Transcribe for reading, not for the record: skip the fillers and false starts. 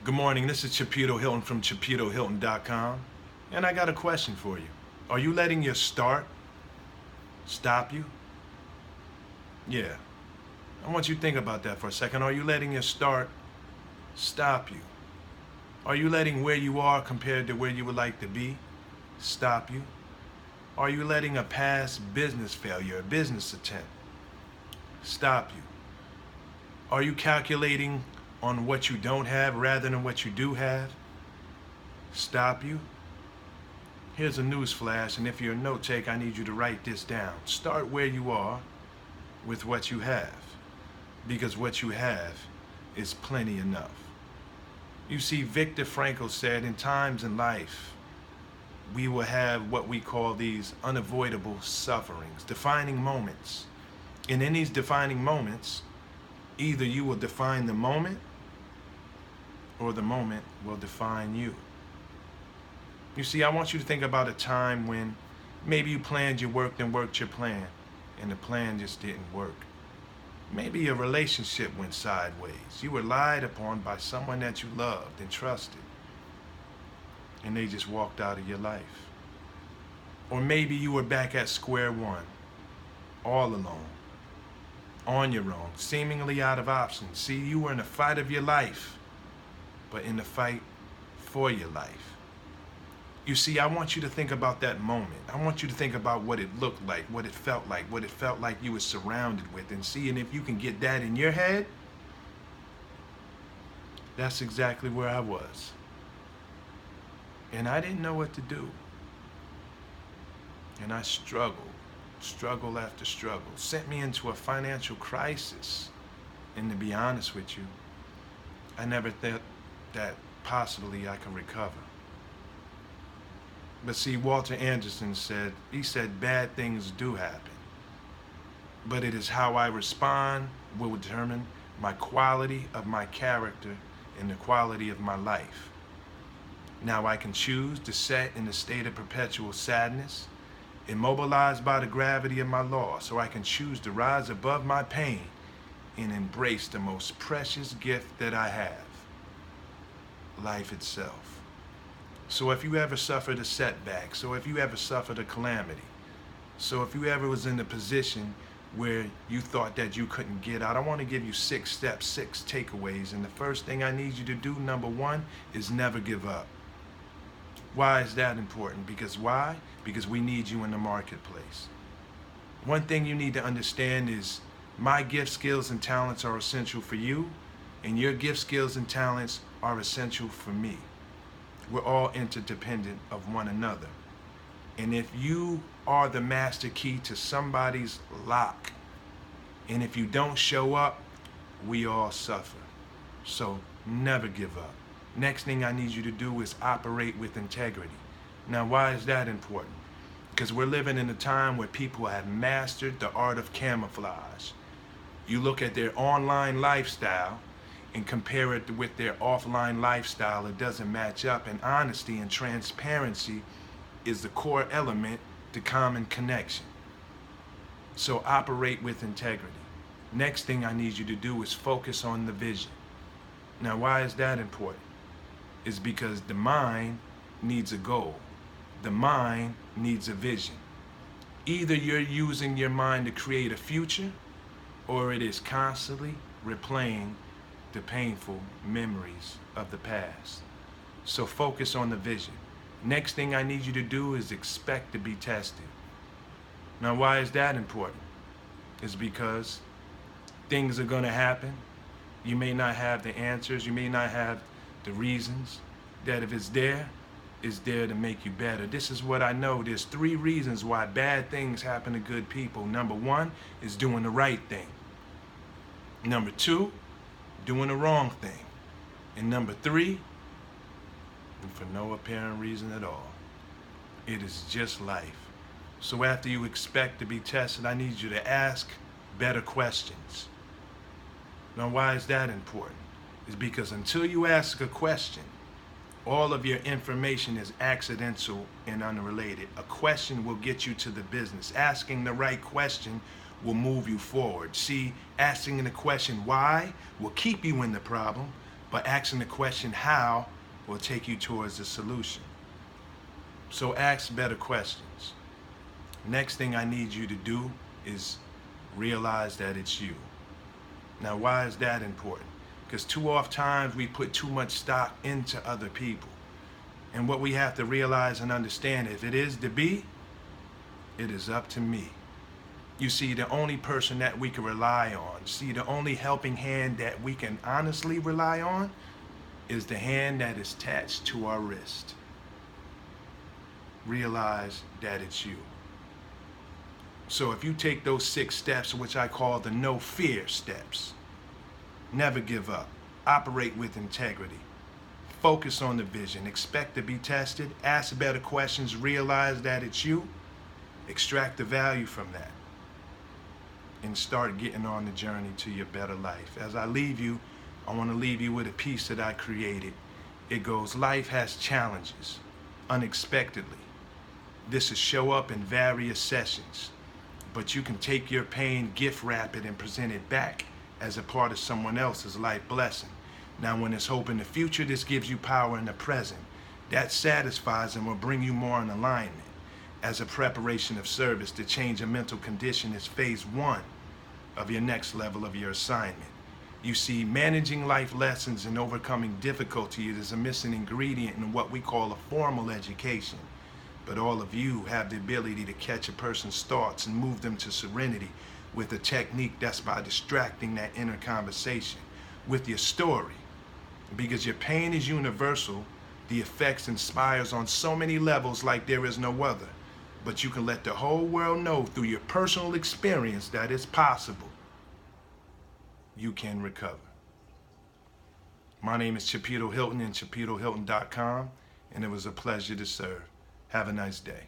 Good morning. This is Chapito Hilton from ChapitoHilton.com. And I got a question for you. Are you letting your start stop you? Yeah. I want you to think about that for a second. Are you letting your start stop you? Are you letting where you are compared to where you would like to be stop you? Are you letting a past business failure, a business attempt, stop you? Are you calculating on what you don't have rather than what you do have stop you? Here's a news flash, and if you're a note taker, I need you to write this down. Start where you are with what you have, because what you have is plenty enough. You see, Viktor Frankl said, in times in life, we will have what we call these unavoidable sufferings, defining moments. And in these defining moments, either you will define the moment or the moment will define you. You see, I want you to think about a time when maybe you planned your work and worked your plan, and the plan just didn't work. Maybe your relationship went sideways. You were lied upon by someone that you loved and trusted, and they just walked out of your life. Or maybe you were back at square one, all alone, on your own, seemingly out of options. See, you were in the fight of your life, but in the fight for your life. You see, I want you to think about that moment. I want you to think about what it looked like, what it felt like you were surrounded with, and see, and if you can get that in your head, that's exactly where I was. And I didn't know what to do. And I struggle after struggle, sent me into a financial crisis. And to be honest with you, I never thought that possibly I could recover. But see, Walter Anderson said, bad things do happen. But it is how I respond will determine my quality of my character and the quality of my life. Now I can choose to set in a state of perpetual sadness, immobilized by the gravity of my loss, or I can choose to rise above my pain and embrace the most precious gift that I have, life itself. So if you ever suffered a setback, so if you ever suffered a calamity, so if you ever was in a position where you thought that you couldn't get out, I want to give you 6 steps, 6 takeaways. And the first thing I need you to do, number 1, is never give up. Why is that important? Because why? Because we need you in the marketplace. One thing you need to understand is my gifts, skills, and talents are essential for you, and your gifts, skills, and talents are essential for me. We're all interdependent of one another. And if you are the master key to somebody's lock, and if you don't show up, we all suffer. So never give up. Next thing I need you to do is operate with integrity. Now, why is that important? Because we're living in a time where people have mastered the art of camouflage. You look at their online lifestyle and compare it with their offline lifestyle, it doesn't match up. And honesty and transparency is the core element to common connection. So operate with integrity. Next thing I need you to do is focus on the vision. Now, why is that important? It's because the mind needs a goal. The mind needs a vision. Either you're using your mind to create a future, or it is constantly replaying the painful memories of the past. So focus on the vision. Next thing I need you to do is expect to be tested. Now, why is that important? It's because things are going to happen. You may not have the answers. You may not have the reasons. That if it's there to make you better. This is what I know. There's 3 reasons why bad things happen to good people. Number 1 is doing the right thing. Number 2, doing the wrong thing. And number 3, and for no apparent reason at all, it is just life. So after you expect to be tested, I need you to ask better questions. Now, why is that important? It's because until you ask a question, all of your information is accidental and unrelated. A question will get you to the business. Asking the right question will move you forward. See, asking the question why will keep you in the problem, But asking the question how will take you towards the solution. So ask better questions. Next thing I need you to do is realize that it's you. Now, why is that important? Because too often times we put too much stock into other people. And what we have to realize and understand, if it is to be, it is up to me. You see, the only person that we can rely on, see, the only helping hand that we can honestly rely on is the hand that is attached to our wrist. Realize that it's you. So if you take those 6 steps, which I call the no fear steps, never give up, operate with integrity, focus on the vision, expect to be tested, ask better questions, realize that it's you, extract the value from that, and start getting on the journey to your better life. As I leave you, I want to leave you with a piece that I created. It goes, life has challenges, unexpectedly. This will show up in various sessions, but you can take your pain, gift wrap it, and present it back as a part of someone else's life blessing. Now, when there's hope in the future, this gives you power in the present. That satisfies and will bring you more in alignment. As a preparation of service, to change a mental condition is phase 1 of your next level of your assignment. You see, managing life lessons and overcoming difficulty is a missing ingredient in what we call a formal education. But all of you have the ability to catch a person's thoughts and move them to serenity with a technique that's by distracting that inner conversation with your story. Because your pain is universal, the effects inspires on so many levels like there is no other. But you can let the whole world know through your personal experience that it's possible. You can recover. My name is Chipito Hilton and ChipitoHilton.com, and it was a pleasure to serve. Have a nice day.